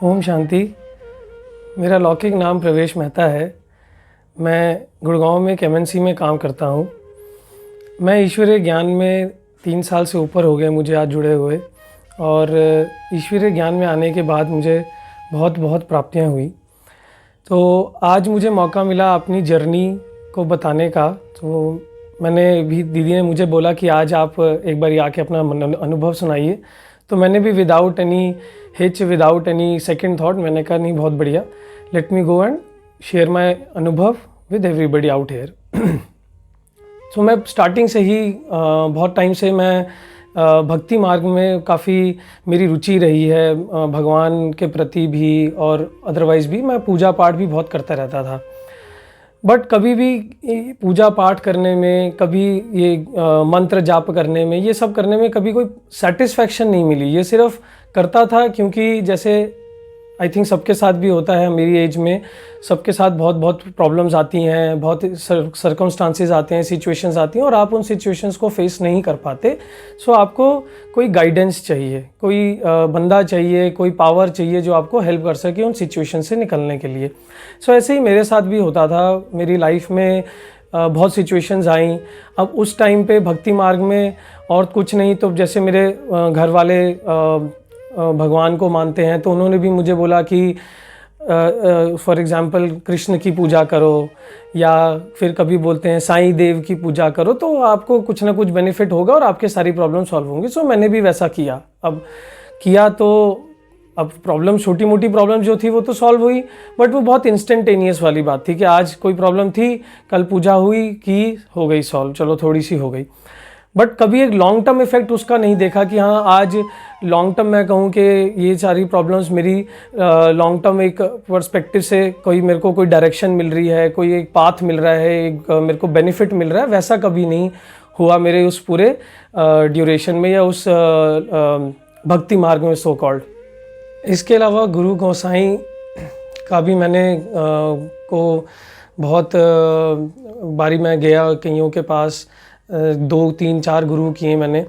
ओम शांति। मेरा लौकिक नाम प्रवेश मेहता है। मैं गुड़गांव में एक एमएनसी में काम करता हूँ। मैं ईश्वरीय ज्ञान में 3 साल से ऊपर हो गए मुझे आज जुड़े हुए, और ईश्वरीय ज्ञान में आने के बाद मुझे बहुत बहुत प्राप्तियाँ हुई। तो आज मुझे मौका मिला अपनी जर्नी को बताने का। तो मैंने भी, दीदी ने मुझे बोला कि आज आप एक बार आके अपना अनुभव सुनाइए। तो मैंने भी without any hitch, without any second thought, मैंने कहा नहीं, बहुत बढ़िया, let me go and share my अनुभव विद एवरीबडी आउट हेयर। तो मैं स्टार्टिंग से ही बहुत टाइम से मैं भक्ति मार्ग में काफ़ी मेरी रुचि रही है, भगवान के प्रति भी और अदरवाइज़ भी मैं पूजा पाठ भी बहुत करता रहता था। बट कभी भी पूजा पाठ करने में, कभी ये मंत्र जाप करने में, ये सब करने में कभी कोई सेटिस्फैक्शन नहीं मिली। ये सिर्फ करता था क्योंकि जैसे आई थिंक सबके साथ भी होता है, मेरी एज में सबके साथ बहुत बहुत प्रॉब्लम्स आती हैं, बहुत सर्कमस्टांसेस आते हैं, सिचुएशंस आती हैं, और आप उन सिचुएशंस को फेस नहीं कर पाते। सो आपको कोई गाइडेंस चाहिए, कोई बंदा चाहिए, कोई पावर चाहिए जो आपको हेल्प कर सके उन सिचुएशन से निकलने के लिए। सो ऐसे ही मेरे साथ भी होता था। मेरी लाइफ में बहुत सिचुएशंस आई। अब उस टाइम पे भक्ति मार्ग में और कुछ नहीं, तो जैसे मेरे घर वाले भगवान को मानते हैं, तो उन्होंने भी मुझे बोला कि फॉर एग्ज़ाम्पल कृष्ण की पूजा करो, या फिर कभी बोलते हैं साईं देव की पूजा करो, तो आपको कुछ ना कुछ बेनिफिट होगा और आपके सारी प्रॉब्लम सॉल्व होंगी। सो मैंने भी वैसा किया। अब किया तो अब प्रॉब्लम, छोटी मोटी प्रॉब्लम जो थी वो तो सॉल्व हुई, बट वो बहुत इंस्टेंटेनियस वाली बात थी कि आज कोई प्रॉब्लम थी, कल पूजा हुई कि हो गई सॉल्व, चलो थोड़ी सी हो गई। बट कभी एक लॉन्ग टर्म इफेक्ट उसका नहीं देखा कि हाँ आज लॉन्ग टर्म मैं कहूँ कि ये सारी प्रॉब्लम्स मेरी लॉन्ग टर्म एक पर्सपेक्टिव से कोई मेरे को कोई डायरेक्शन मिल रही है, कोई एक पाथ मिल रहा है, एक मेरे को बेनिफिट मिल रहा है, वैसा कभी नहीं हुआ मेरे उस पूरे ड्यूरेशन में या उस भक्ति मार्ग में, सो कॉल्ड। इसके अलावा गुरु गोसाई का भी मैंने को बहुत बारी मैं गया कईयों के पास, 2 3 4 गुरु किए मैंने,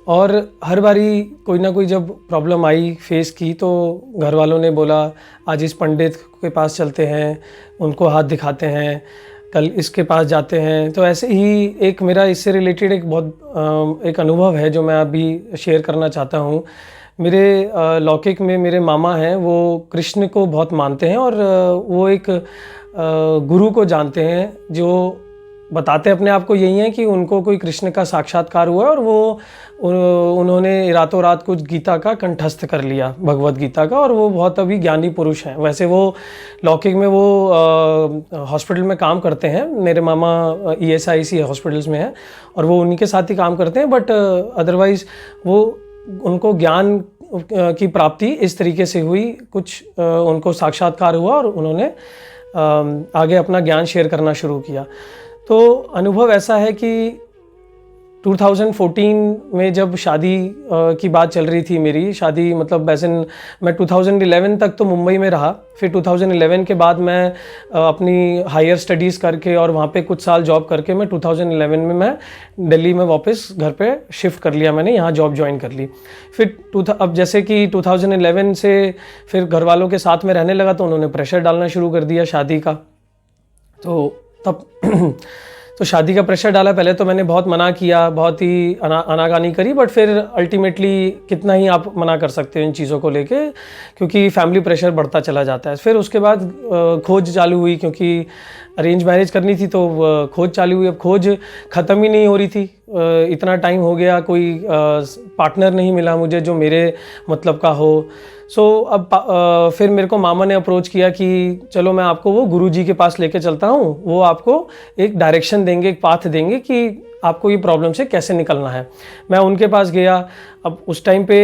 और हर बारी कोई ना कोई जब प्रॉब्लम आई, फेस की, तो घर वालों ने बोला आज इस पंडित के पास चलते हैं, उनको हाथ दिखाते हैं, कल इसके पास जाते हैं। तो ऐसे ही एक मेरा इससे रिलेटेड एक बहुत एक अनुभव है जो मैं अभी शेयर करना चाहता हूँ। मेरे लौकिक में मेरे मामा हैं, वो कृष्ण को बहुत मानते हैं, और वो एक गुरु को जानते हैं जो बताते अपने आप को यही है कि उनको कोई कृष्ण का साक्षात्कार हुआ, और वो उन्होंने रातों रात कुछ गीता का कंठस्थ कर लिया, भगवत गीता का, और वो बहुत अभी ज्ञानी पुरुष हैं। वैसे वो लौकिक में वो हॉस्पिटल में काम करते हैं, मेरे मामा ESIC हॉस्पिटल्स में हैं, और वो उन्हीं के साथ ही काम करते हैं। बट अदरवाइज़ वो, उनको ज्ञान की प्राप्ति इस तरीके से हुई, कुछ उनको साक्षात्कार हुआ और उन्होंने आगे अपना ज्ञान शेयर करना शुरू किया। तो अनुभव ऐसा है कि 2014 में जब शादी की बात चल रही थी, मेरी शादी मतलब वैसे मैं 2011 तक तो मुंबई में रहा, फिर 2011 के बाद मैं अपनी हायर स्टडीज़ करके और वहाँ पे कुछ साल जॉब करके मैं 2011 में मैं दिल्ली में वापस घर पे शिफ्ट कर लिया, मैंने यहाँ जॉब ज्वाइन कर ली। फिर अब जैसे कि 2011 से फिर घर वालों के साथ में रहने लगा, तो उन्होंने प्रेशर डालना शुरू कर दिया शादी का। तो तब तो शादी का प्रेशर डाला। पहले तो मैंने बहुत मना किया, बहुत ही आनाकानी करी, बट फिर अल्टीमेटली कितना ही आप मना कर सकते हो इन चीज़ों को लेके, क्योंकि फैमिली प्रेशर बढ़ता चला जाता है। फिर उसके बाद खोज चालू हुई, क्योंकि अरेंज मैरिज करनी थी, तो खोज चालू हुई। अब खोज ख़त्म ही नहीं हो रही थी, इतना टाइम हो गया, कोई पार्टनर नहीं मिला मुझे जो मेरे मतलब का हो। सो अब फिर मेरे को मामा ने अप्रोच किया कि चलो मैं आपको वो गुरुजी के पास लेके चलता हूँ, वो आपको एक डायरेक्शन देंगे, एक पाथ देंगे कि आपको ये प्रॉब्लम से कैसे निकलना है। मैं उनके पास गया। अब उस टाइम पे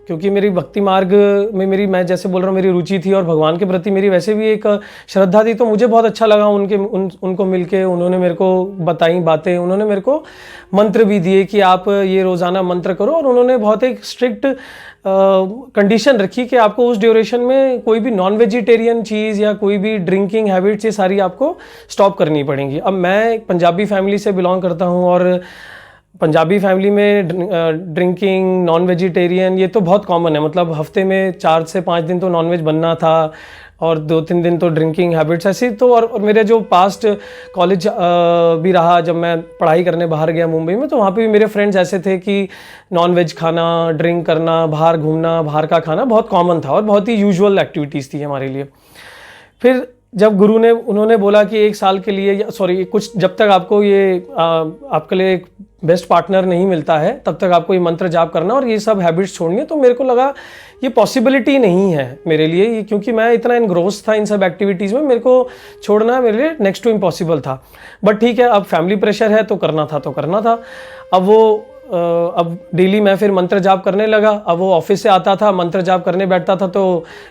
क्योंकि मेरी भक्ति मार्ग में मैं जैसे बोल रहा हूँ, मेरी रुचि थी और भगवान के प्रति मेरी वैसे भी एक श्रद्धा थी, तो मुझे बहुत अच्छा लगा उनको मिलके। उन्होंने मेरे को बताई बातें, उन्होंने मेरे को मंत्र भी दिए कि आप ये रोज़ाना मंत्र करो, और उन्होंने बहुत एक स्ट्रिक्ट कंडीशन रखी कि आपको उस ड्यूरेशन में कोई भी नॉन वेजिटेरियन चीज़ या कोई भी ड्रिंकिंग हैबिट्स, ये सारी आपको स्टॉप करनी पड़ेंगी। अब मैं एक पंजाबी फैमिली से बिलोंग करता हूँ, और पंजाबी फैमिली में ड्रिंकिंग, नॉन वेजिटेरियन, ये तो बहुत कॉमन है। मतलब हफ्ते में 4 से 5 दिन तो नॉनवेज बनना था और 2-3 दिन तो ड्रिंकिंग हैबिट्स ऐसी। तो और मेरे जो पास्ट कॉलेज भी रहा, जब मैं पढ़ाई करने बाहर गया मुंबई में, तो वहाँ पे भी मेरे फ्रेंड्स ऐसे थे कि नॉनवेज खाना, ड्रिंक करना, बाहर घूमना, बाहर का खाना बहुत कॉमन था और बहुत ही यूजुअल एक्टिविटीज़ थी हमारे लिए। फिर जब गुरु ने उन्होंने बोला कि 1 साल के लिए, सॉरी कुछ, जब तक आपको ये आपके लिए एक बेस्ट पार्टनर नहीं मिलता है तब तक आपको ये मंत्र जाप करना और ये सब हैबिट्स छोड़नी है, तो मेरे को लगा ये पॉसिबिलिटी नहीं है मेरे लिए ये, क्योंकि मैं इतना इनग्रोस था इन सब एक्टिविटीज़ में, मेरे को छोड़ना मेरे लिए नेक्स्ट टू इम्पॉसिबल था। बट ठीक है, अब फैमिली प्रेशर है तो करना था। अब डेली मैं फिर मंत्र जाप करने लगा। अब वो ऑफिस से आता था, मंत्र जाप करने बैठता था तो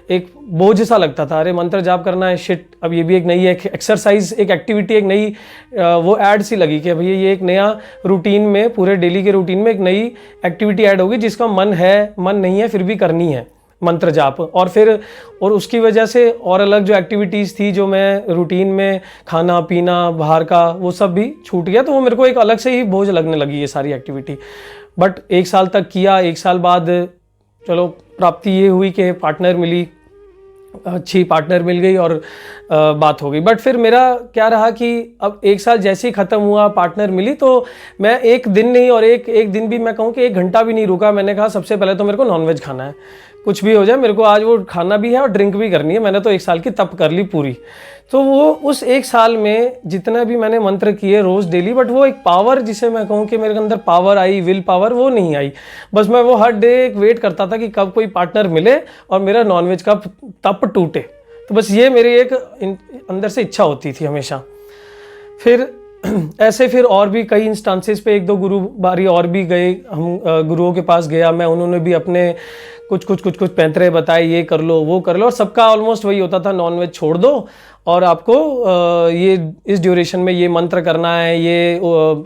एक बोझ सा लगता था, अरे मंत्र जाप करना है, शिट, अब ये भी एक नई एक्सरसाइज, एक एक्टिविटी, एक नई वो ऐड सी लगी कि भैया ये एक नया रूटीन में, पूरे डेली के रूटीन में एक नई एक्टिविटी ऐड होगी जिसका मन नहीं है फिर भी करनी है, मंत्र जाप। और उसकी वजह से और अलग जो एक्टिविटीज़ थी जो मैं रूटीन में, खाना पीना बाहर का, वो सब भी छूट गया। तो वो मेरे को एक अलग से ही बोझ लगने लगी ये सारी एक्टिविटी। बट 1 साल तक किया। 1 साल बाद चलो प्राप्ति ये हुई कि पार्टनर मिली, अच्छी पार्टनर मिल गई और बात हो गई। बट फिर मेरा क्या रहा कि अब 1 साल जैसे ही ख़त्म हुआ, पार्टनर मिली, तो मैं एक दिन नहीं, और एक दिन भी मैं कहूँ कि 1 घंटा भी नहीं रुका। मैंने कहा सबसे पहले तो मेरे को नॉनवेज खाना है, कुछ भी हो जाए मेरे को आज वो खाना भी है और ड्रिंक भी करनी है। मैंने तो 1 साल की तप कर ली पूरी। तो वो उस 1 साल में जितना भी मैंने मंत्र किए रोज़ डेली, बट वो एक पावर, जिसे मैं कहूँ कि मेरे अंदर पावर आई, विल पावर, वो नहीं आई। बस मैं वो हर डे एक वेट करता था कि कब कोई पार्टनर मिले और मेरा नॉनवेज का तप टूटे। तो बस ये मेरी एक अंदर से इच्छा होती थी हमेशा। फिर ऐसे फिर और भी कई इंस्टांसेस पे 1-2 गुरु बारी और भी गए, हम गुरुओं के पास गया मैं, उन्होंने भी अपने कुछ पैंतरे बताए, ये कर लो वो कर लो, और सबका ऑलमोस्ट वही होता था, नॉनवेज छोड़ दो और आपको ये इस ड्यूरेशन में ये मंत्र करना है, ये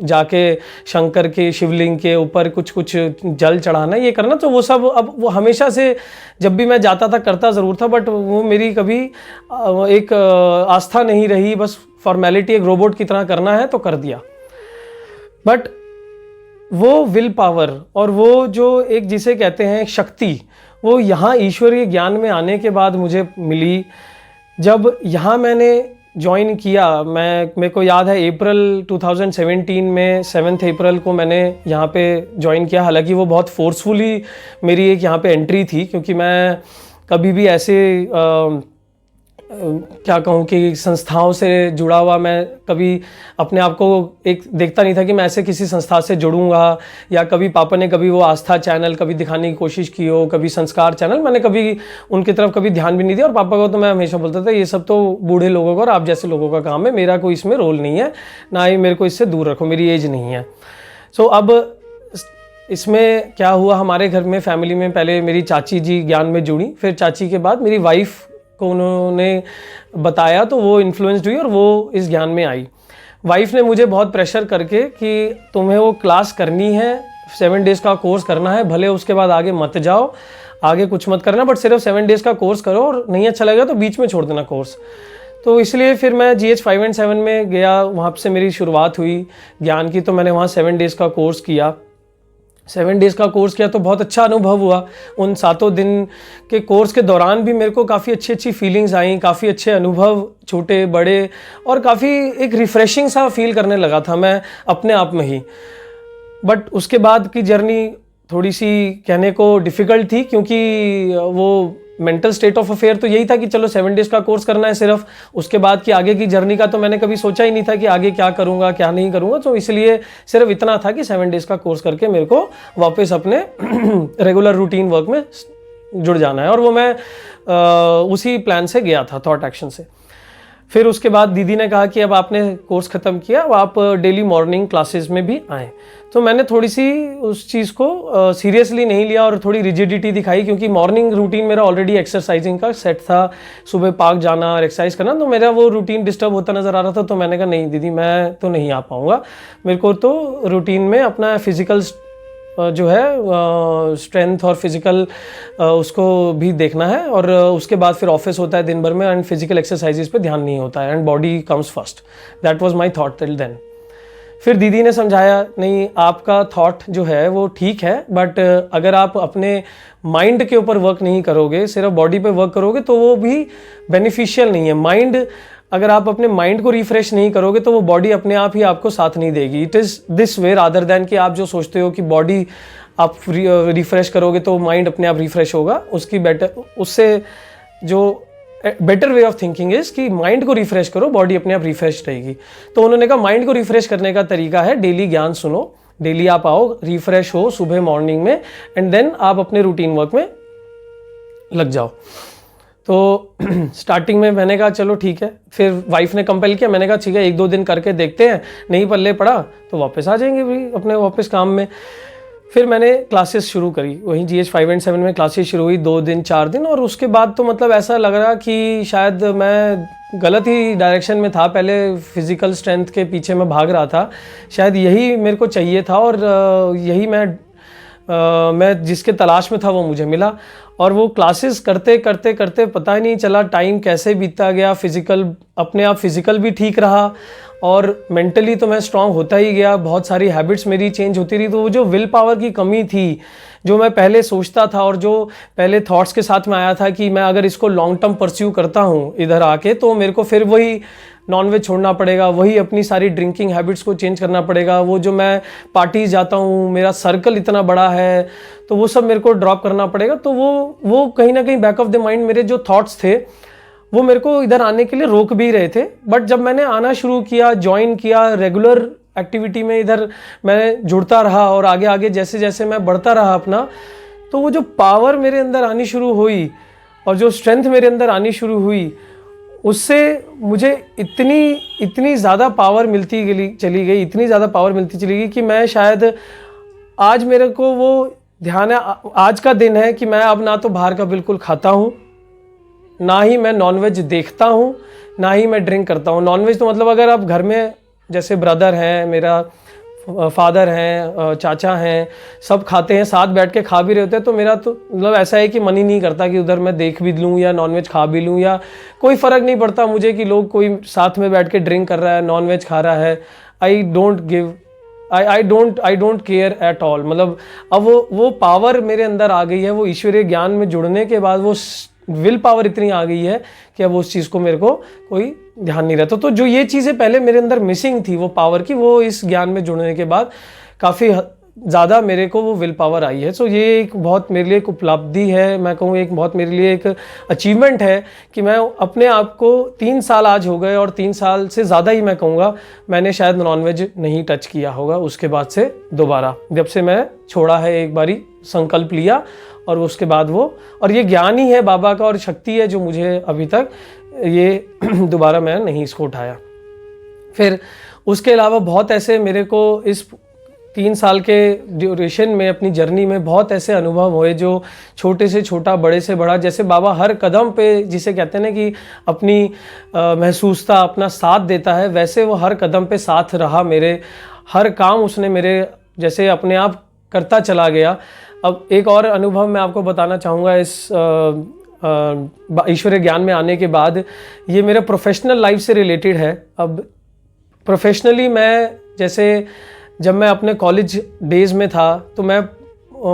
जाके शंकर के शिवलिंग के ऊपर कुछ जल चढ़ाना है, ये करना। तो वो सब अब वो हमेशा से जब भी मैं जाता था करता ज़रूर था, बट वो मेरी कभी एक आस्था नहीं रही, बस फॉर्मेलिटी, एक रोबोट की तरह करना है तो कर दिया। बट वो विल पावर और वो जो एक जिसे कहते हैं शक्ति, वो यहाँ ईश्वरीय ज्ञान में आने के बाद मुझे मिली। जब यहाँ मैंने ज्वाइन किया, मेरे को याद है अप्रैल 2017 में 7 अप्रैल को मैंने यहाँ पे ज्वाइन किया। हालांकि वो बहुत फोर्सफुली मेरी एक यहाँ पे एंट्री थी, क्योंकि मैं कभी भी ऐसे क्या कहूँ कि संस्थाओं से जुड़ा हुआ, मैं कभी अपने आप को एक देखता नहीं था कि मैं ऐसे किसी संस्था से जुड़ूंगा, या कभी पापा ने कभी वो आस्था चैनल कभी दिखाने की कोशिश की हो, कभी संस्कार चैनल, मैंने कभी उनकी तरफ कभी ध्यान भी नहीं दिया। और पापा को तो मैं हमेशा बोलता था ये सब तो बूढ़े लोगों का और आप जैसे लोगों का काम है, मेरा कोई इसमें रोल नहीं है, ना ही मेरे को इससे दूर रखो, मेरी एज नहीं है। सो अब इसमें क्या हुआ, हमारे घर में फैमिली में पहले मेरी चाची जी ज्ञान में जुड़ी, फिर चाची के बाद मेरी वाइफ को उन्होंने बताया तो वो इन्फ्लुएंस्ड हुई और वो इस ज्ञान में आई। वाइफ ने मुझे बहुत प्रेशर करके कि तुम्हें वो क्लास करनी है, 7 डेज़ का कोर्स करना है, भले उसके बाद आगे मत जाओ, आगे कुछ मत करना, बट सिर्फ 7 डेज़ का कोर्स करो और नहीं अच्छा लगेगा तो बीच में छोड़ देना कोर्स। तो इसलिए फिर मैं GH 5 and 7 में गया, वहाँ से मेरी शुरुआत हुई ज्ञान की। तो मैंने वहाँ 7 डेज़ का कोर्स किया। 7 डेज़ का कोर्स किया तो बहुत अच्छा अनुभव हुआ। उन 7 दिन के कोर्स के दौरान भी मेरे को काफ़ी अच्छी फीलिंग्स आई, काफ़ी अच्छे अनुभव, छोटे बड़े, और काफ़ी एक रिफ़्रेशिंग सा फील करने लगा था मैं अपने आप में ही। बट उसके बाद की जर्नी थोड़ी सी कहने को डिफ़िकल्ट थी, क्योंकि वो मेंटल स्टेट ऑफ अफेयर तो यही था कि चलो 7 डेज़ का कोर्स करना है सिर्फ, उसके बाद की आगे की जर्नी का तो मैंने कभी सोचा ही नहीं था कि आगे क्या करूँगा क्या नहीं करूँगा। तो इसलिए सिर्फ इतना था कि 7 डेज़ का कोर्स करके मेरे को वापस अपने रेगुलर रूटीन वर्क में जुड़ जाना है, और वो मैं उसी प्लान से गया था, थॉट एक्शन से। फिर उसके बाद दीदी ने कहा कि अब आपने कोर्स ख़त्म किया, अब आप डेली मॉर्निंग क्लासेस में भी आएँ। तो मैंने थोड़ी सी उस चीज़ को सीरियसली नहीं लिया और थोड़ी रिजिडिटी दिखाई, क्योंकि मॉर्निंग रूटीन मेरा ऑलरेडी एक्सरसाइजिंग का सेट था, सुबह पार्क जाना और एक्सरसाइज करना, तो मेरा वो रूटीन डिस्टर्ब होता नज़र आ रहा था। तो मैंने कहा नहीं दीदी, मैं तो नहीं आ पाऊँगा, मेरे को तो रूटीन में अपना फिज़िकल जो है स्ट्रेंथ और फिज़िकल उसको भी देखना है, और उसके बाद फिर ऑफिस होता है दिन भर में, एंड फिज़िकल एक्सरसाइजेज पे ध्यान नहीं होता है, and body comes first. That was my thought till then. फिर दीदी ने समझाया, नहीं आपका थॉट जो है वो ठीक है, बट अगर आप अपने माइंड के ऊपर वर्क नहीं करोगे, सिर्फ बॉडी पे वर्क करोगे तो वो भी बेनिफिशियल नहीं है। माइंड, अगर आप अपने माइंड को रिफ्रेश नहीं करोगे तो वो बॉडी अपने आप ही आपको साथ नहीं देगी। It is this way rather than कि आप जो सोचते हो कि बॉडी आप रिफ्रेश करोगे तो माइंड अपने आप रिफ्रेश होगा, उसकी उससे जो better way of thinking is कि माइंड को रिफ्रेश करो, बॉडी अपने आप रिफ्रेश रहेगी। तो उन्होंने कहा माइंड को रिफ्रेश करने का तरीका है डेली ज्ञान सुनो, डेली आप आओ, रिफ्रेश हो सुबह मॉर्निंग में, एंड देन आप अपने रूटीन वर्क में लग जाओ। तो स्टार्टिंग में मैंने कहा चलो ठीक है, फिर वाइफ ने कंपेल किया, मैंने कहा ठीक है 1-2 दिन करके देखते हैं, नहीं पल्ले पड़ा तो वापस आ जाएंगे भी अपने वापस काम में। फिर मैंने क्लासेस शुरू करी, वहीं GH 5 एंड 7 में क्लासेस शुरू हुई, 2 दिन 4 दिन, और उसके बाद तो मतलब ऐसा लग रहा कि शायद मैं गलत ही डायरेक्शन में था। पहले फिज़िकल स्ट्रेंथ के पीछे मैं भाग रहा था, शायद यही मेरे को चाहिए था, और यही मैं जिसके तलाश में था वो मुझे मिला। और वो क्लासेस करते करते करते पता ही नहीं चला टाइम कैसे बीतता गया। अपने आप फिज़िकल भी ठीक रहा और मेंटली तो मैं स्ट्रांग होता ही गया, बहुत सारी हैबिट्स मेरी चेंज होती रही। तो वो जो विल पावर की कमी थी, जो मैं पहले सोचता था और जो पहले थॉट्स के साथ में आया था कि मैं अगर इसको लॉन्ग टर्म परस्यू करता हूँ इधर आके, तो मेरे को फिर वही नॉनवेज छोड़ना पड़ेगा, वही अपनी सारी ड्रिंकिंग हैबिट्स को चेंज करना पड़ेगा, वो जो मैं पार्टीज जाता हूँ, मेरा सर्कल इतना बड़ा है, तो वो सब मेरे को ड्रॉप करना पड़ेगा। तो वो कहीं ना कहीं बैक ऑफ द माइंड मेरे जो थॉट्स थे वो मेरे को इधर आने के लिए रोक भी रहे थे। बट जब मैंने आना शुरू किया, ज्वाइन किया, रेगुलर एक्टिविटी में इधर मैं जुड़ता रहा और आगे आगे जैसे जैसे मैं बढ़ता रहा अपना, तो वो जो पावर मेरे अंदर आनी शुरू हुई और जो स्ट्रेंथ मेरे अंदर आनी शुरू हुई, उससे मुझे इतनी ज़्यादा पावर मिलती चली गई, इतनी ज़्यादा पावर मिलती चली गई कि मैं शायद आज मेरे को वो ध्यान है, आज का दिन है कि मैं अब ना तो बाहर का बिल्कुल खाता हूँ, ना ही मैं नॉनवेज देखता हूँ, ना ही मैं ड्रिंक करता हूँ। नॉनवेज तो मतलब अगर आप घर में जैसे ब्रदर हैं, मेरा फादर हैं, चाचा हैं, सब खाते हैं, साथ बैठ के खा भी रहे होते हैं, तो मेरा तो मतलब ऐसा है कि मन ही नहीं करता कि उधर मैं देख भी लूँ या नॉनवेज खा भी लूँ, या कोई फ़र्क नहीं पड़ता मुझे कि लोग कोई साथ में बैठ के ड्रिंक कर रहा है, नॉनवेज खा रहा है। I don't care at all. मतलब अब वो पावर मेरे अंदर आ गई है, वो ईश्वरीय ज्ञान में जुड़ने के बाद वो विल पावर इतनी आ गई है कि अब उस चीज़ को मेरे को कोई ध्यान नहीं रहता। तो जो ये चीज़ें पहले मेरे अंदर मिसिंग थी वो पावर की, वो इस ज्ञान में जुड़ने के बाद काफ़ी ज़्यादा मेरे को वो विल पावर आई है। सो ये एक बहुत मेरे लिए एक उपलब्धि है, मैं कहूँ एक बहुत मेरे लिए एक अचीवमेंट है कि मैं अपने आप को 3 साल आज हो गए, और 3 साल से ज़्यादा ही मैं कहूँगा मैंने शायद नॉनवेज नहीं टच किया होगा उसके बाद से दोबारा, जब से मैं छोड़ा है, एक बारी संकल्प लिया और उसके बाद वो, और ये ज्ञान ही है बाबा का और शक्ति है जो मुझे अभी तक ये दोबारा मैं नहीं इसको उठाया। फिर उसके अलावा बहुत ऐसे मेरे को इस 3 साल के ड्यूरेशन में, अपनी जर्नी में बहुत ऐसे अनुभव हुए जो छोटे से छोटा, बड़े से बड़ा, जैसे बाबा हर कदम पे, जिसे कहते हैं ना कि अपनी महसूसता, अपना साथ देता है, वैसे वो हर कदम पे साथ रहा मेरे। हर काम उसने मेरे जैसे अपने आप करता चला गया। अब एक और अनुभव मैं आपको बताना चाहूँगा इस ईश्वरीय ज्ञान में आने के बाद, ये मेरे प्रोफेशनल लाइफ से रिलेटेड है। अब प्रोफेशनली मैं जैसे जब मैं अपने कॉलेज डेज़ में था तो मैं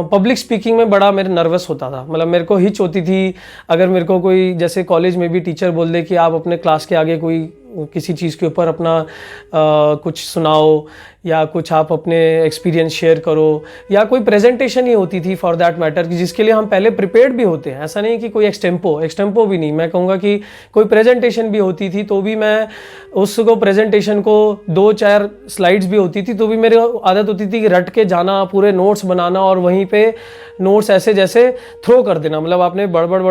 पब्लिक स्पीकिंग में बड़ा मेरे नर्वस होता था, मतलब मेरे को हिच होती थी। अगर मेरे को कोई जैसे कॉलेज में भी टीचर बोल दे कि आप अपने क्लास के आगे कोई किसी चीज़ के ऊपर अपना कुछ सुनाओ या कुछ आप अपने एक्सपीरियंस शेयर करो, या कोई प्रेजेंटेशन ही होती थी फॉर दैट मैटर, कि जिसके लिए हम पहले प्रिपेयर्ड भी होते हैं। ऐसा नहीं कि कोई एक्सटेम्पो भी नहीं, मैं कहूँगा कि कोई प्रेजेंटेशन भी होती थी तो भी मैं उसको प्रेजेंटेशन को 2-4 स्लाइड्स भी होती थी तो भी मेरी आदत होती थी कि रट के जाना, पूरे नोट्स बनाना और वहीं पे नोट्स ऐसे जैसे थ्रो कर देना, मतलब आपने बड़बड़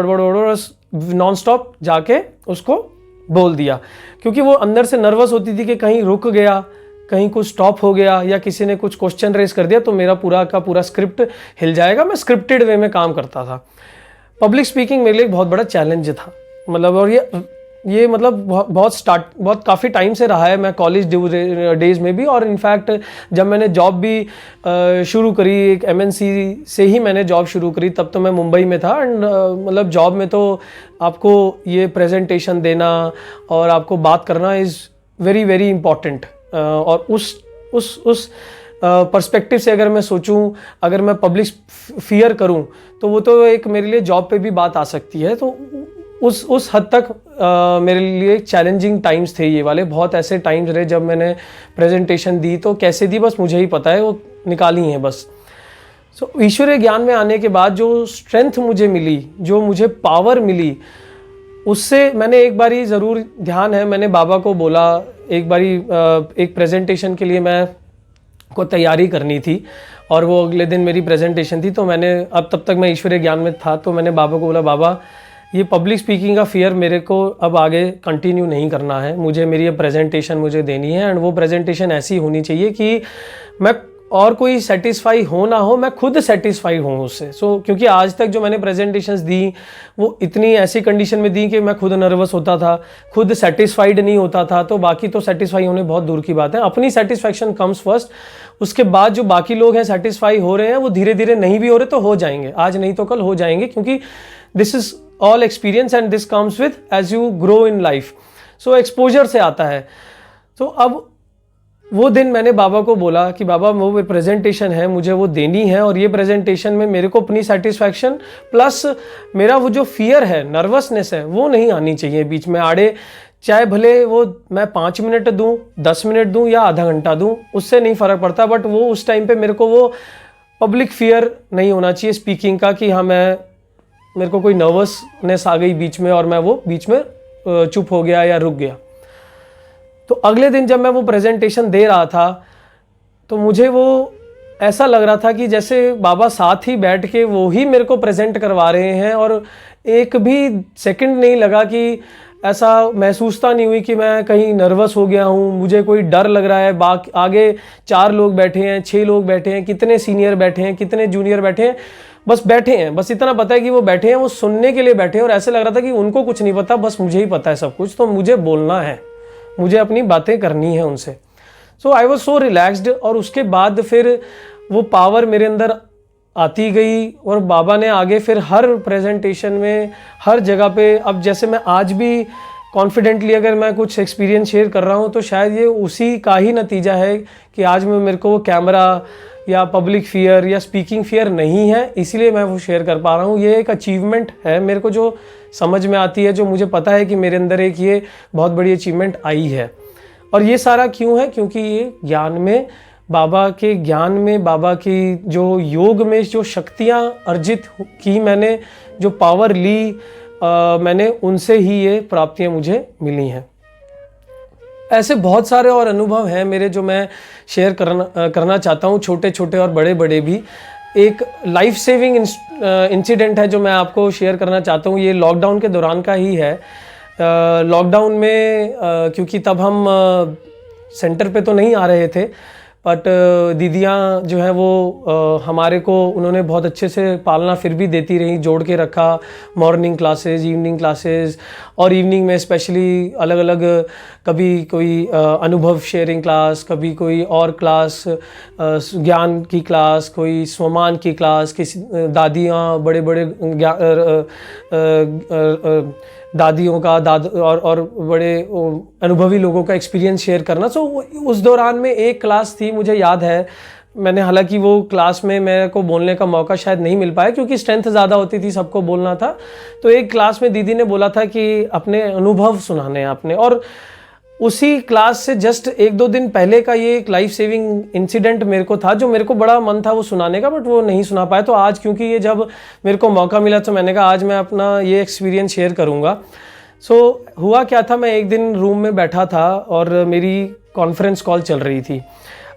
नॉन स्टॉप जाके उसको बोल दिया, क्योंकि वो अंदर से नर्वस होती थी कि कहीं रुक गया, कहीं कुछ स्टॉप हो गया, या किसी ने कुछ क्वेश्चन रेज कर दिया तो मेरा पूरा का पूरा स्क्रिप्ट हिल जाएगा। मैं स्क्रिप्टेड वे में काम करता था। पब्लिक स्पीकिंग मेरे लिए एक बहुत बड़ा चैलेंज था, मतलब, और ये मतलब बहुत काफ़ी टाइम से रहा है, मैं कॉलेज डेज में भी, और इनफैक्ट जब मैंने जॉब भी शुरू करी, एक MNC से ही मैंने जॉब शुरू करी, तब तो मैं मुंबई में था। एंड मतलब जॉब में तो आपको ये प्रेजेंटेशन देना और आपको बात करना इज़ वेरी वेरी इम्पॉर्टेंट। और उस उस पर्सपेक्टिव से अगर मैं सोचूं, अगर मैं पब्लिक फियर करूं, तो वो तो एक मेरे लिए जॉब पे भी बात आ सकती है। तो उस हद तक मेरे लिए चैलेंजिंग टाइम्स थे ये वाले। बहुत ऐसे टाइम्स रहे जब मैंने प्रेजेंटेशन दी तो कैसे दी बस मुझे ही पता है, वो निकाली हैं बस। सो ईश्वरीय ज्ञान में आने के बाद जो स्ट्रेंथ मुझे मिली, जो मुझे पावर मिली, उससे मैंने एक बारी ज़रूर ध्यान है, मैंने बाबा को बोला एक बारी, एक प्रेजेंटेशन के लिए मैं को तैयारी करनी थी और वो अगले दिन मेरी प्रेजेंटेशन थी। तो मैंने, अब तब तक मैं ईश्वरीय ज्ञान में था, तो मैंने बाबा को बोला, बाबा ये पब्लिक स्पीकिंग का फियर मेरे को अब आगे कंटिन्यू नहीं करना है, मुझे मेरी ये प्रेजेंटेशन मुझे देनी है, एंड वो प्रेजेंटेशन ऐसी होनी चाहिए कि मैं और कोई सेटिस्फाई हो ना हो, मैं खुद सेटिस्फाई हूँ उससे। क्योंकि आज तक जो मैंने प्रेजेंटेशंस दी वो इतनी ऐसी कंडीशन में दी कि मैं खुद नर्वस होता था, खुद सेटिस्फाइड नहीं होता था। तो बाकी तो सेटिस्फाई होने बहुत दूर की बात है, अपनी सेटिस्फैक्शन कम्स फर्स्ट। उसके बाद जो बाकी लोग हैं सेटिस्फाई हो रहे हैं, वो धीरे धीरे नहीं भी हो रहे तो हो जाएंगे, आज नहीं तो कल हो जाएंगे, क्योंकि this is all experience and this comes with age you grow in life. So exposure से आता है। तो अब वो दिन मैंने बाबा को बोला कि बाबा वो प्रेजेंटेशन है, मुझे वो देनी है, और ये प्रेजेंटेशन में मेरे को अपनी सेटिस्फैक्शन प्लस मेरा वो जो फियर है, नर्वसनेस है, वो नहीं आनी चाहिए बीच में आड़े। चाहे भले वो मैं 5 मिनट दूं, 10 मिनट दूं या आधा घंटा दूं, उससे नहीं फ़र्क पड़ता, बट वो उस टाइम पे मेरे को वो पब्लिक फियर नहीं होना चाहिए स्पीकिंग का, कि हाँ मेरे को कोई नर्वसनेस आ गई बीच में और मैं वो बीच में चुप हो गया या रुक गया। तो अगले दिन जब मैं वो प्रेजेंटेशन दे रहा था तो मुझे वो ऐसा लग रहा था कि जैसे बाबा साथ ही बैठ के वो ही मेरे को प्रेजेंट करवा रहे हैं, और एक भी सेकंड नहीं लगा कि ऐसा महसूसता नहीं हुई कि मैं कहीं नर्वस हो गया हूँ, मुझे कोई डर लग रहा है। आगे 4 लोग बैठे हैं, 6 लोग बैठे हैं, कितने सीनियर बैठे हैं, कितने जूनियर बैठे हैं, बस बैठे हैं, बस इतना पता है कि वो बैठे हैं, वो सुनने के लिए बैठे हैं, और ऐसे लग रहा था कि उनको कुछ नहीं पता, बस मुझे ही पता है सब कुछ, तो मुझे बोलना है, मुझे अपनी बातें करनी है उनसे। सो आई वॉज सो रिलैक्सड। और उसके बाद फिर वो पावर मेरे अंदर आती गई, और बाबा ने आगे फिर हर प्रेजेंटेशन में, हर जगह पे, अब जैसे मैं आज भी कॉन्फिडेंटली अगर मैं कुछ एक्सपीरियंस शेयर कर रहा हूँ तो शायद ये उसी का ही नतीजा है कि आज मेरे को कैमरा या पब्लिक फियर या स्पीकिंग फियर नहीं है, इसीलिए मैं वो शेयर कर पा रहा हूँ। ये एक अचीवमेंट है मेरे को जो समझ में आती है, जो मुझे पता है कि मेरे अंदर एक ये बहुत बड़ी अचीवमेंट आई है। और ये सारा क्यों है? क्योंकि ये ज्ञान में, बाबा के ज्ञान में, बाबा की जो योग में जो शक्तियाँ अर्जित की मैंने, जो पावर ली मैंने, उनसे ही ये प्राप्तियाँ मुझे मिली हैं। ऐसे बहुत सारे और अनुभव हैं मेरे जो मैं शेयर करना चाहता हूँ, छोटे छोटे और बड़े बड़े भी। एक लाइफ सेविंग इंसिडेंट है जो मैं आपको शेयर करना चाहता हूँ, ये लॉकडाउन के दौरान का ही है। लॉकडाउन में क्योंकि तब हम सेंटर पे तो नहीं आ रहे थे, बट दीदियाँ जो है वो हमारे को उन्होंने बहुत अच्छे से पालना फिर भी देती रही, जोड़ के रखा। मॉर्निंग क्लासेस, इवनिंग क्लासेस, और इवनिंग में स्पेशली अलग अलग, कभी कोई अनुभव शेयरिंग क्लास, कभी कोई और क्लास, ज्ञान की क्लास, कोई स्वमान की क्लास, किसी दादियाँ, बड़े बड़े दादियों का और बड़े अनुभवी लोगों का एक्सपीरियंस शेयर करना। सो उस दौरान में एक क्लास थी, मुझे याद है, मैंने, हालांकि वो क्लास में मेरे को बोलने का मौका शायद नहीं मिल पाया क्योंकि स्ट्रेंथ ज़्यादा होती थी, सबको बोलना था। तो एक क्लास में दीदी ने बोला था कि अपने अनुभव सुनाने हैं आपने, और उसी क्लास से जस्ट 1-2 दिन पहले का ये एक लाइफ सेविंग इंसिडेंट मेरे को था, जो मेरे को बड़ा मन था वो सुनाने का, बट वो नहीं सुना पाया। तो आज क्योंकि ये जब मेरे को मौका मिला तो मैंने कहा आज मैं अपना ये एक्सपीरियंस शेयर करूँगा। सो हुआ क्या था, मैं एक दिन रूम में बैठा था और मेरी कॉन्फ्रेंस कॉल चल रही थी।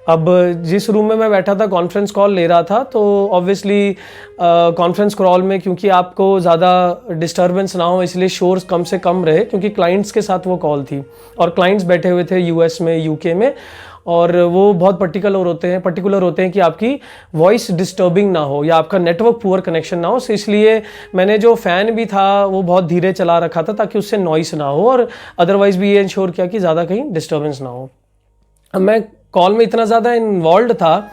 अब जिस रूम में मैं बैठा था, कॉन्फ्रेंस कॉल ले रहा था, तो ऑब्वियसली कॉन्फ्रेंस कॉल में क्योंकि आपको ज़्यादा डिस्टर्बेंस ना हो इसलिए शोर कम से कम रहे, क्योंकि क्लाइंट्स के साथ वो कॉल थी और क्लाइंट्स बैठे हुए थे यूएस में, यूके में, और वो बहुत पर्टिकुलर होते हैं कि आपकी वॉइस डिस्टर्बिंग ना हो या आपका नेटवर्क पुअर कनेक्शन ना हो। सो इसलिए मैंने जो फ़ैन भी था वो बहुत धीरे चला रखा था ताकि उससे नॉइस ना हो, और अदरवाइज़ भी ये इंश्योर किया कि ज़्यादा कहीं डिस्टर्बेंस ना हो। अब मैं कॉल में इतना ज़्यादा इन्वॉल्व था,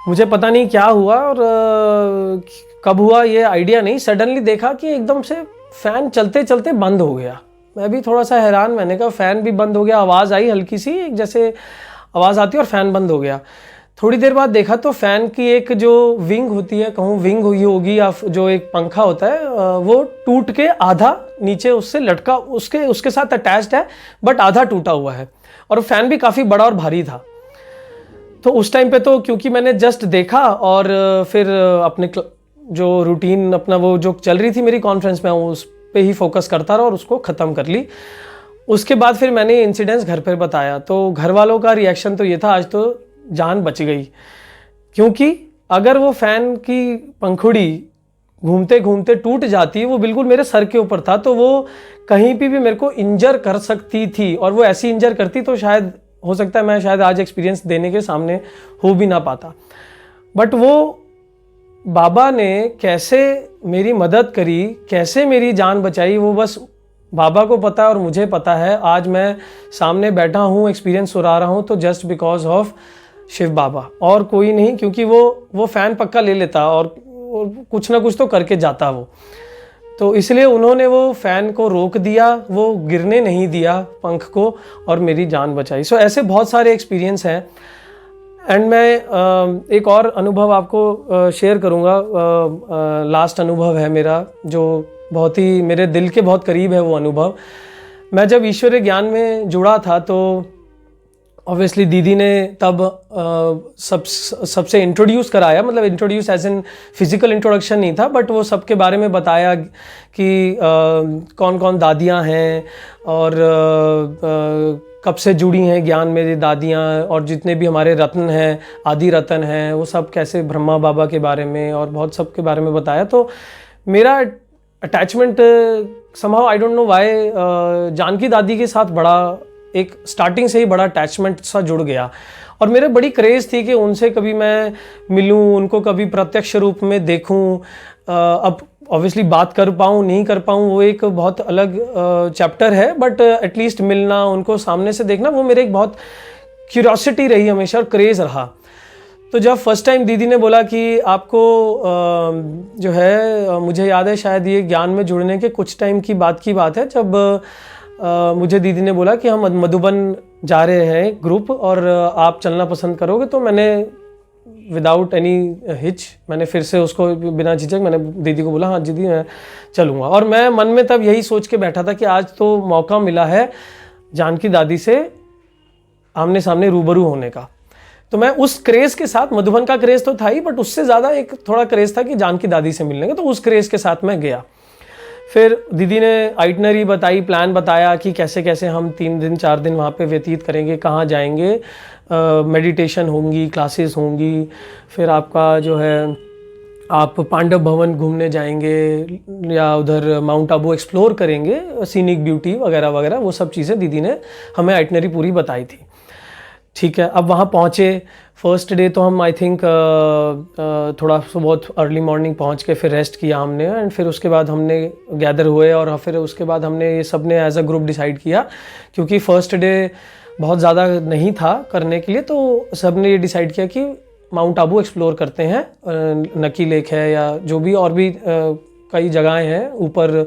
मुझे पता नहीं क्या हुआ और कब हुआ ये आइडिया नहीं, सडनली देखा कि एकदम से फ़ैन चलते चलते बंद हो गया। मैं भी थोड़ा सा हैरान, मैंने कहा फ़ैन भी बंद हो गया, आवाज़ आई हल्की सी, एक जैसे आवाज़ आती है और फ़ैन बंद हो गया। थोड़ी देर बाद देखा तो फ़ैन की एक जो विंग होती है, कहूँ विंग हुई होगी या जो एक पंखा होता है वो टूट के आधा नीचे उससे लटका, उसके साथ अटैच्ड है बट आधा टूटा हुआ है, और फ़ैन भी काफ़ी बड़ा और भारी था। तो उस टाइम पे तो क्योंकि मैंने जस्ट देखा और फिर अपने जो रूटीन अपना वो जो चल रही थी मेरी कॉन्फ्रेंस में, उस पे ही फोकस करता रहा और उसको ख़त्म कर ली। उसके बाद फिर मैंने ये इंसिडेंट्स घर पर बताया तो घर वालों का रिएक्शन तो ये था, आज तो जान बच गई, क्योंकि अगर वो फ़ैन की पंखुड़ी घूमते घूमते टूट जाती, वो बिल्कुल मेरे सर के ऊपर था, तो वो कहीं भी मेरे को इंजर कर सकती थी, और वो ऐसी इंजर करती तो शायद हो सकता है मैं शायद आज एक्सपीरियंस देने के सामने हो भी ना पाता। बट वो बाबा ने कैसे मेरी मदद करी, कैसे मेरी जान बचाई, वो बस बाबा को पता है और मुझे पता है। आज मैं सामने बैठा हूँ, एक्सपीरियंस सुना रहा हूँ, तो जस्ट बिकॉज ऑफ शिव बाबा, और कोई नहीं, क्योंकि वो फ़ैन पक्का ले लेता और कुछ ना कुछ तो करके जाता वो, तो इसलिए उन्होंने वो फ़ैन को रोक दिया, वो गिरने नहीं दिया पंख को, और मेरी जान बचाई। सो ऐसे बहुत सारे एक्सपीरियंस हैं। एंड मैं एक और अनुभव आपको शेयर करूँगा। लास्ट अनुभव है मेरा जो बहुत ही मेरे दिल के बहुत करीब है। वो अनुभव, मैं जब ईश्वरीय ज्ञान में जुड़ा था तो ऑब्वियसली दीदी ने तब सबसे इंट्रोड्यूस कराया, मतलब introduce as in physical introduction नहीं था, बट वो सबके बारे में बताया कि कौन कौन दादियाँ हैं और कब से जुड़ी हैं ज्ञान में ये दादियाँ, और जितने भी हमारे रत्न हैं, आदि रत्न हैं, वो सब कैसे, ब्रह्मा बाबा के बारे में और बहुत सब के बारे में बताया। तो मेरा attachment somehow I don't know why Janaki दादी के साथ बड़ा एक स्टार्टिंग से ही बड़ा अटैचमेंट सा जुड़ गया, और मेरे बड़ी क्रेज़ थी कि उनसे कभी मैं मिलूं, उनको कभी प्रत्यक्ष रूप में देखूं। अब ऑब्वियसली बात कर पाऊँ नहीं कर पाऊँ वो एक बहुत अलग चैप्टर है, बट एटलीस्ट मिलना, उनको सामने से देखना, वो मेरे एक बहुत क्यूरियोसिटी रही हमेशा और क्रेज़ रहा। तो जब फर्स्ट टाइम दीदी ने बोला कि आपको जो है, मुझे याद है शायद ये ज्ञान में जुड़ने के कुछ टाइम की बात है, जब मुझे दीदी ने बोला कि हम मधुबन जा रहे हैं ग्रुप और आप चलना पसंद करोगे, तो मैंने विदाउट एनी हिच मैंने फिर से उसको बिना झिझक मैंने दीदी को बोला हाँ दीदी मैं चलूँगा। और मैं मन में तब यही सोच के बैठा था कि आज तो मौका मिला है जानकी दादी से आमने सामने रूबरू होने का। तो मैं उस क्रेज़ के साथ, मधुबन का क्रेज़ तो था ही, बट उससे ज़्यादा एक थोड़ा क्रेज़ था कि जानकी दादी से मिलने का, तो उस क्रेज़ के साथ मैं गया। फिर दीदी ने आइटनरी बताई, प्लान बताया कि कैसे कैसे हम 3 दिन 4 दिन वहाँ पे व्यतीत करेंगे, कहाँ जाएंगे, मेडिटेशन होंगी, क्लासेस होंगी, फिर आपका जो है आप पांडव भवन घूमने जाएंगे या उधर माउंट आबू एक्सप्लोर करेंगे, सीनिक ब्यूटी वगैरह वगैरह, वो सब चीज़ें दीदी ने हमें आइटनरी पूरी बताई थी। ठीक है, अब वहाँ पहुँचे। फर्स्ट डे तो हम आई थिंक थोड़ा बहुत अर्ली मॉर्निंग पहुँच के फिर रेस्ट किया हमने, एंड फिर उसके बाद हमने गैदर हुए और फिर उसके बाद हमने ये सब ने एज अ ग्रुप डिसाइड किया, क्योंकि फर्स्ट डे बहुत ज़्यादा नहीं था करने के लिए, तो सब ने ये डिसाइड किया कि माउंट आबू एक्सप्लोर करते हैं, नकी लेक है या जो भी और भी कई जगहें हैं ऊपर,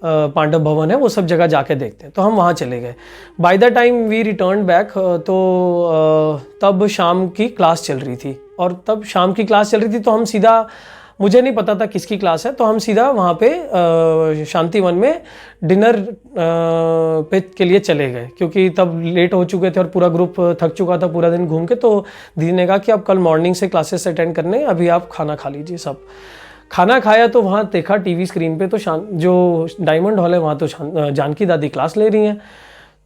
पांडव भवन है, वो सब जगह जाके देखते हैं। तो हम वहाँ चले गए। By the time we return back तो तब शाम की क्लास चल रही थी, और तब शाम की क्लास चल रही थी तो हम सीधा, मुझे नहीं पता था किसकी क्लास है, तो हम सीधा वहाँ पे शांतिवन में डिनर पे के लिए चले गए, क्योंकि तब लेट हो चुके थे और पूरा ग्रुप थक चुका था पूरा दिन घूम के। तो दीदी ने कहा कि आप कल मॉर्निंग से क्लासेस अटेंड करने, अभी आप खाना खा लीजिए। सब खाना खाया तो वहाँ देखा टीवी स्क्रीन पे तो जो डायमंड हॉल है वहाँ तो जानकी दादी क्लास ले रही हैं।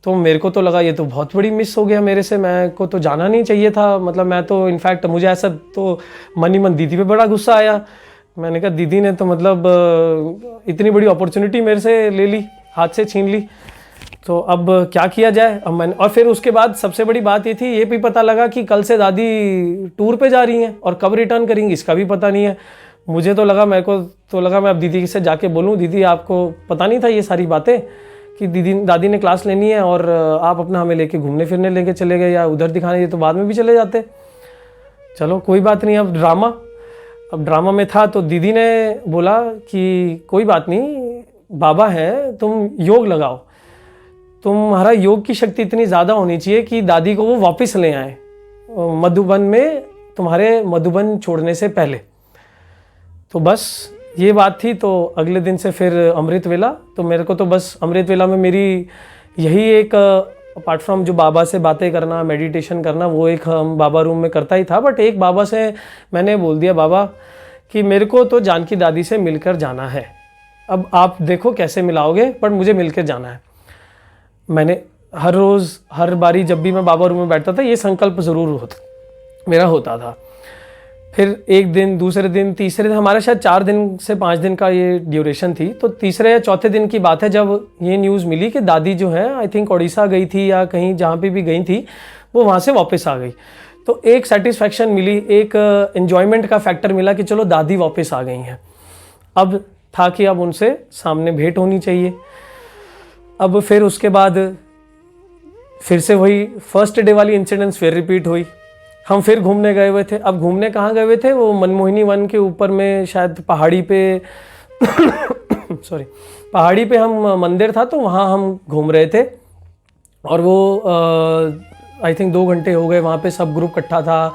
तो मेरे को तो लगा ये तो बहुत बड़ी मिस हो गया मेरे से, मैं को तो जाना नहीं चाहिए था। मतलब मैं तो इनफैक्ट मुझे ऐसा तो मन ही मन दीदी पे बड़ा गुस्सा आया। मैंने कहा दीदी ने तो मतलब इतनी बड़ी अपॉर्चुनिटी मेरे से ले ली, हाथ से छीन ली, तो अब क्या किया जाए। अब मैंने, और फिर उसके बाद सबसे बड़ी बात ये थी, ये भी पता लगा कि कल से दादी टूर पे जा रही हैं और कब रिटर्न करेंगी इसका भी पता नहीं है। मुझे तो लगा, मेरे को तो लगा मैं अब दीदी से जाके बोलूँ, दीदी आपको पता नहीं था ये सारी बातें कि दादी ने क्लास लेनी है और आप अपना हमें लेके घूमने फिरने लेके चले गए या उधर दिखाने, ये तो बाद में भी चले जाते। चलो कोई बात नहीं। अब ड्रामा में था तो दीदी ने बोला कि कोई बात नहीं, बाबा हैं, तुम योग लगाओ। तुम्हारा योग की शक्ति इतनी ज़्यादा होनी चाहिए कि दादी को वो वापस ले आए मधुबन में, तुम्हारे मधुबन छोड़ने से पहले। तो बस ये बात थी। तो अगले दिन से फिर अमृत वेला, तो मेरे को तो बस अमृत वेला में मेरी यही एक, अपार्ट फ्रॉम जो बाबा से बातें करना, मेडिटेशन करना, वो एक हम बाबा रूम में करता ही था। बट एक बाबा से मैंने बोल दिया, बाबा कि मेरे को तो जानकी दादी से मिलकर जाना है, अब आप देखो कैसे मिलाओगे, पर मुझे मिलकर जाना है। मैंने हर रोज़ हर बारी जब भी मैं बाबा रूम में बैठता था ये संकल्प ज़रूर मेरा होता था। फिर एक दिन, दूसरे दिन, तीसरे दिन, हमारा शायद 4 दिन से 5 दिन का ये ड्यूरेशन थी। तो तीसरे या चौथे दिन की बात है जब ये न्यूज़ मिली कि दादी जो है आई थिंक उड़ीसा गई थी या कहीं जहाँ पे भी गई थी, वो वहाँ से वापस आ गई। तो एक सेटिस्फैक्शन मिली, एक एन्जॉयमेंट का फैक्टर मिला कि चलो दादी वापस आ गई हैं। अब था कि अब उनसे सामने भेंट होनी चाहिए। अब फिर उसके बाद फिर से वही फर्स्ट डे वाली इंसिडेंट्स फिर रिपीट हुई। हम फिर घूमने गए हुए थे। अब घूमने कहाँ गए हुए थे, वो मनमोहिनी वन के ऊपर में शायद पहाड़ी पे सॉरी, पहाड़ी पे हम मंदिर था, तो वहाँ हम घूम रहे थे। और वो आई थिंक 2 घंटे हो गए वहाँ पे, सब ग्रुप इकट्ठा था,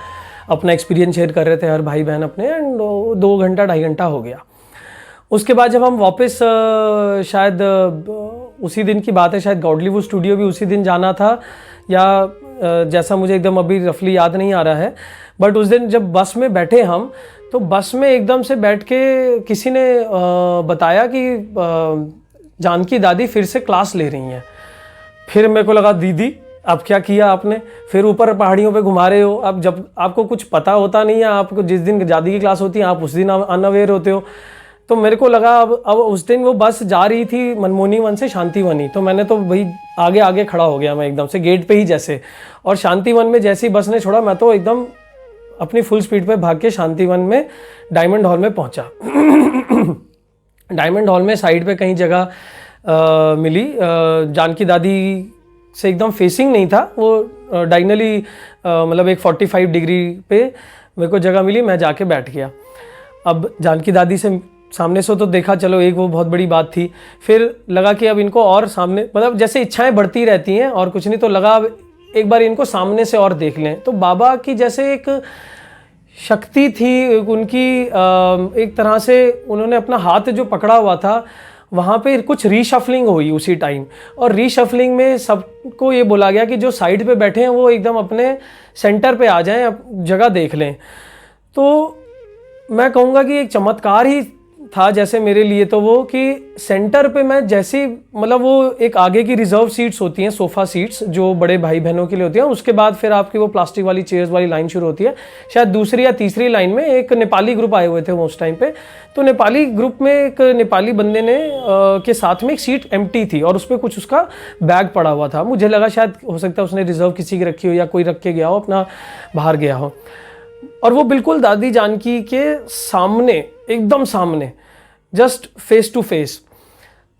अपना एक्सपीरियंस शेयर कर रहे थे हर भाई बहन अपने, एंड 2 घंटा 2.5 घंटा हो गया। उसके बाद जब हम वापस शायद उसी दिन की बात है, शायद गॉडलीवुड स्टूडियो भी उसी दिन जाना था, या जैसा मुझे एकदम अभी रफली याद नहीं आ रहा है। बट उस दिन जब बस में बैठे हम, तो बस में एकदम से बैठ के किसी ने बताया कि जानकी दादी फिर से क्लास ले रही हैं। फिर मेरे को लगा दीदी अब क्या किया आपने, फिर ऊपर पहाड़ियों पे घुमा रहे हो। अब जब आपको कुछ पता होता नहीं है, आपको जिस दिन दादी की क्लास होती है आप उस दिन अनअवेयर होते हो। तो मेरे को लगा अब उस दिन वो बस जा रही थी मनमोहिनी वन से शांतिवनी, तो मैंने तो भाई आगे आगे खड़ा हो गया मैं एकदम से गेट पे ही जैसे। और शांतिवन में जैसे ही बस ने छोड़ा, मैं तो एकदम अपनी फुल स्पीड पे भाग के शांतिवन में डायमंड हॉल में पहुंचा। डायमंड हॉल में साइड पे कहीं जगह मिली, जानकी दादी से एकदम फेसिंग नहीं था वो, डायगनली मतलब एक 45 डिग्री पे मेरे को जगह मिली, मैं जाके बैठ गया। अब जानकी दादी से सामने से तो देखा, चलो एक वो बहुत बड़ी बात थी। फिर लगा कि अब इनको और सामने, मतलब जैसे इच्छाएं बढ़ती रहती हैं और कुछ नहीं, तो लगा अब एक बार इनको सामने से और देख लें। तो बाबा की जैसे एक शक्ति थी उनकी, एक तरह से उन्होंने अपना हाथ जो पकड़ा हुआ था, वहाँ पे कुछ रीशफलिंग हुई उसी टाइम। और रीशफलिंग में सबको ये बोला गया कि जो साइड पे बैठे हैं वो एकदम अपने सेंटर पे आ जाएं, जगह देख लें। तो मैं कहूँगा कि एक चमत्कार ही था जैसे मेरे लिए तो वो, कि सेंटर पे मैं जैसे, मतलब वो एक आगे की रिजर्व सीट्स होती हैं, सोफ़ा सीट्स जो बड़े भाई बहनों के लिए होती हैं, उसके बाद फिर आपकी वो प्लास्टिक वाली चेयर्स वाली लाइन शुरू होती है। शायद दूसरी या तीसरी लाइन में एक नेपाली ग्रुप आए हुए थे वो उस टाइम पे। तो नेपाली ग्रुप में एक नेपाली बंदे ने के साथ में एक सीट एम्प्टी थी और उस पर कुछ उसका बैग पड़ा हुआ था। मुझे लगा शायद हो सकता है उसने रिजर्व किसी की रखी हो या कोई रख के गया हो, अपना बाहर गया हो। और वो बिल्कुल दादी जानकी के सामने, एकदम सामने, जस्ट फेस टू फेस।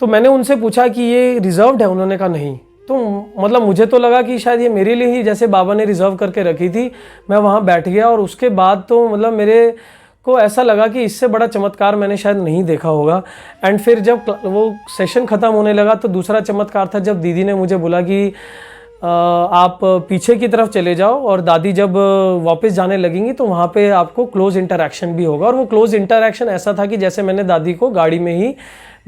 तो मैंने उनसे पूछा कि ये रिजर्व्ड है, उन्होंने कहा नहीं। तो मतलब मुझे तो लगा कि शायद ये मेरे लिए ही जैसे बाबा ने रिजर्व करके रखी थी। मैं वहाँ बैठ गया और उसके बाद तो मतलब मेरे को ऐसा लगा कि इससे बड़ा चमत्कार मैंने शायद नहीं देखा होगा। एंड फिर जब वो सेशन ख़त्म होने लगा तो दूसरा चमत्कार था जब दीदी ने मुझे बोला कि आप पीछे की तरफ चले जाओ और दादी जब वापस जाने लगेंगी तो वहाँ पे आपको क्लोज इंटरेक्शन भी होगा। और वो क्लोज इंटरेक्शन ऐसा था कि जैसे मैंने दादी को गाड़ी में ही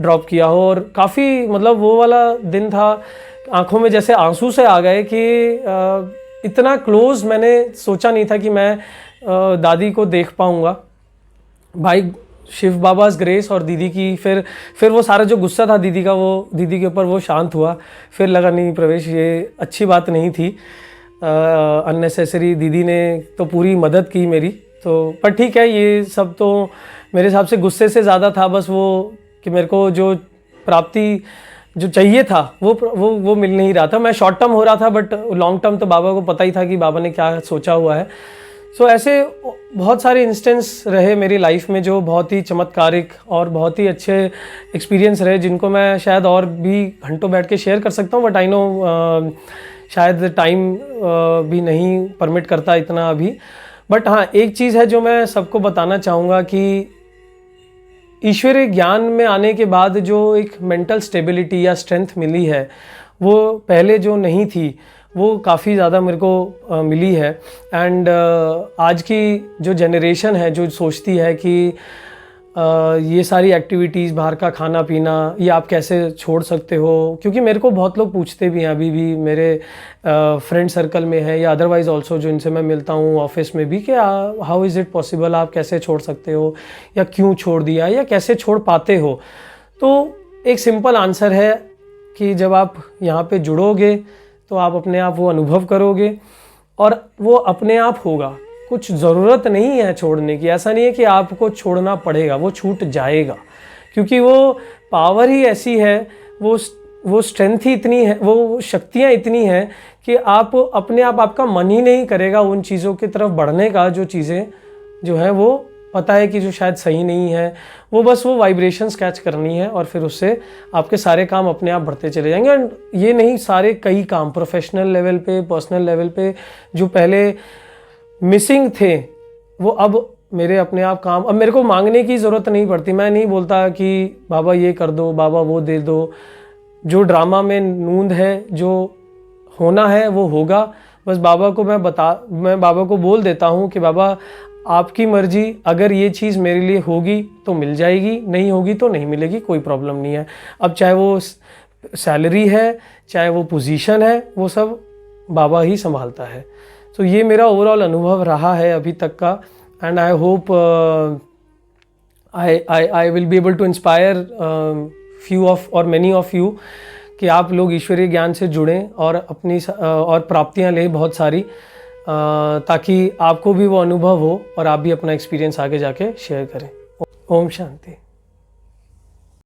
ड्रॉप किया हो। और काफ़ी मतलब वो वाला दिन था, आंखों में जैसे आंसू से आ गए कि इतना क्लोज मैंने सोचा नहीं था कि मैं दादी को देख पाऊँगा। भाई शिव बाबा's ग्रेस और दीदी की फिर वो सारा जो गुस्सा था दीदी का, वो दीदी के ऊपर वो शांत हुआ। फिर लगा नहीं प्रवेश, ये अच्छी बात नहीं थी, अननेसेसरी। दीदी ने तो पूरी मदद की मेरी, तो पर ठीक है, ये सब तो मेरे हिसाब से गुस्से से ज़्यादा था बस वो कि मेरे को जो प्राप्ति जो चाहिए था वो मिल नहीं रहा था। मैं शॉर्ट टर्म हो रहा था बट लॉन्ग टर्म तो बाबा को पता ही था कि बाबा ने क्या सोचा हुआ है। सो ऐसे बहुत सारे इंस्टेंस रहे मेरी लाइफ में जो बहुत ही चमत्कारिक और बहुत ही अच्छे एक्सपीरियंस रहे, जिनको मैं शायद और भी घंटों बैठ के शेयर कर सकता हूँ, बट आई नो शायद टाइम भी नहीं परमिट करता इतना अभी। बट हाँ, एक चीज़ है जो मैं सबको बताना चाहूँगा कि ईश्वरीय ज्ञान में आने के बाद जो एक मेंटल स्टेबिलिटी या स्ट्रेंथ मिली है वो पहले जो नहीं थी वो काफ़ी ज़्यादा मेरे को मिली है। एंड आज की जो जनरेशन है जो सोचती है कि ये सारी एक्टिविटीज़, बाहर का खाना पीना, ये आप कैसे छोड़ सकते हो, क्योंकि मेरे को बहुत लोग पूछते भी हैं, अभी भी मेरे फ्रेंड सर्कल में है या अदरवाइज़ ऑल्सो जो इनसे मैं मिलता हूँ ऑफिस में भी, कि हाउ इज़ इट पॉसिबल, आप कैसे छोड़ सकते हो या क्यों छोड़ दिया या कैसे छोड़ पाते हो। तो एक सिंपल आंसर है कि जब आप यहाँ पे जुड़ोगे तो आप अपने आप वो अनुभव करोगे और वो अपने आप होगा। कुछ ज़रूरत नहीं है छोड़ने की, ऐसा नहीं है कि आपको छोड़ना पड़ेगा, वो छूट जाएगा, क्योंकि वो पावर ही ऐसी है, वो स्ट्रेंथ ही इतनी है, वो शक्तियाँ इतनी हैं कि आप अपने आप, आपका मन ही नहीं करेगा उन चीज़ों की तरफ बढ़ने का, जो चीज़ें जो हैं वो पता है कि जो शायद सही नहीं है, वो बस वो वाइब्रेशंस कैच करनी है और फिर उससे आपके सारे काम अपने आप बढ़ते चले जाएंगे। एंड ये नहीं, सारे कई काम प्रोफेशनल लेवल पे, पर्सनल लेवल पे जो पहले मिसिंग थे वो अब मेरे अपने आप काम, अब मेरे को मांगने की ज़रूरत नहीं पड़ती। मैं नहीं बोलता कि बाबा ये कर दो, बाबा वो दे दो। जो ड्रामा में नूंद है, जो होना है वो होगा। बस बाबा को मैं बाबा को बोल देता हूँ कि बाबा आपकी मर्जी, अगर ये चीज़ मेरे लिए होगी तो मिल जाएगी, नहीं होगी तो नहीं मिलेगी, कोई प्रॉब्लम नहीं है। अब चाहे वो सैलरी है, चाहे वो पोजीशन है, वो सब बाबा ही संभालता है। तो ये मेरा ओवरऑल अनुभव रहा है अभी तक का। And I hope I will be able to inspire few of और मेनी ऑफ यू कि आप लोग ईश्वरीय ज्ञान से जुड़ें और अपनी और प्राप्तियां लें बहुत सारी, ताकि आपको भी वो अनुभव हो और आप भी अपना एक्सपीरियंस आगे जाके शेयर करें। ओम शांति।